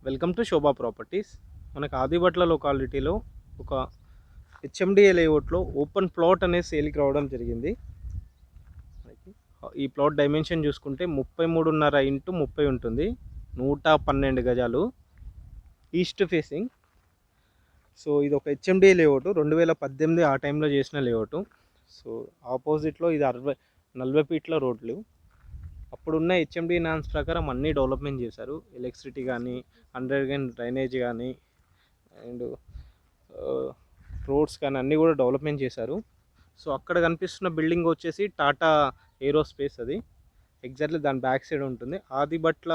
Welcome to Shobha properties. మనకు ఆదిబట్ల లొకాలిటీలో ఒక HMDA లేఅవుట్లో ఓపెన్ ప్లాట్ అనేది సేల్కి రావడం జరిగింది. ఈ ప్లాట్ డైమెన్షన్ చూసుకుంటే 33.5 ఇంటూ 30 ఉంటుంది. 112 గజాలు, ఈస్ట్ ఫేసింగ్. సో ఇది ఒక హెచ్ఎండిఏ లేఅవుట్, 2018 ఆ టైంలో చేసిన లేఅవుట్. సో ఆపోజిట్లో ఇది 40 ఫీట్ల రోడ్లు. అప్పుడున్న హెచ్ఎండి నామ్స్ ప్రకారం అన్నీ డెవలప్మెంట్ చేశారు. ఎలక్ట్రిసిటీ కానీ, అండర్గ్రౌండ్ డ్రైనేజ్ కానీ, అండ్ రోడ్స్ కానీ అన్నీ కూడా డెవలప్మెంట్ చేశారు. సో అక్కడ కనిపిస్తున్న బిల్డింగ్ వచ్చేసి టాటా ఏరోస్పేస్. అది ఎగ్జాక్ట్లీ దాని బ్యాక్ సైడ్ ఉంటుంది. ఆదిబట్ల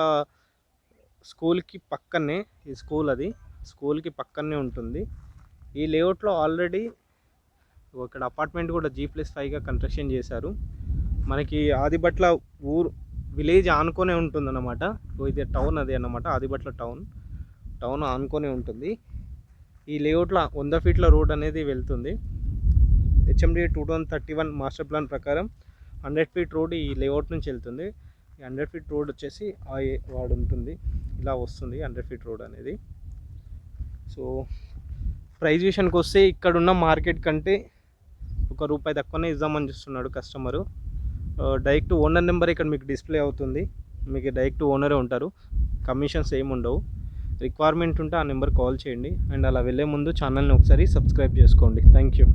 స్కూల్కి పక్కనే ఈ స్కూల్, అది స్కూల్కి పక్కనే ఉంటుంది. ఈ లేఅవుట్లో ఆల్రెడీ ఇక్కడ అపార్ట్మెంట్ కూడా G+5గా కన్స్ట్రక్షన్ చేశారు. మనకి ఆదిబట్ల విలేజ్ ఆనుకొనే ఉంటుంది అన్నమాట. ఇది టౌన్ అది అన్నమాట, ఆదిబట్ల టౌన్ ఆనుకొనే ఉంటుంది. ఈ లేఅవుట్లో 100 ఫీట్ల రోడ్ అనేది వెళ్తుంది. హెచ్ఎండి 2031 మాస్టర్ ప్లాన్ ప్రకారం 100 ఫీట్ రోడ్ ఈ లేఅవుట్ నుంచి వెళ్తుంది. ఈ 100 ఫీట్ రోడ్ వచ్చేసి వాడు ఉంటుంది, ఇలా వస్తుంది 100 ఫీట్ రోడ్ అనేది. సో ప్రైస్ విషయానికి వస్తే ఇక్కడున్న మార్కెట్ కంటే ₹1 తక్కువనే ఇద్దామని చూస్తున్నాడు కస్టమరు. డైరెక్ట్ ఓనర్ నెంబర్ ఇక్కడ మీకు డిస్ప్లే అవుతుంది. మీకు డైరెక్ట్ ఓనరే ఉంటారు, కమిషన్స్ ఏమి ఉండవు. రిక్వైర్మెంట్ ఉంటే ఆ నెంబర్ కాల్ చేయండి. అండ్ అలా వెళ్ళే ముందు ఛానల్ని ఒకసారి సబ్స్క్రైబ్ చేసుకోండి. Thank you.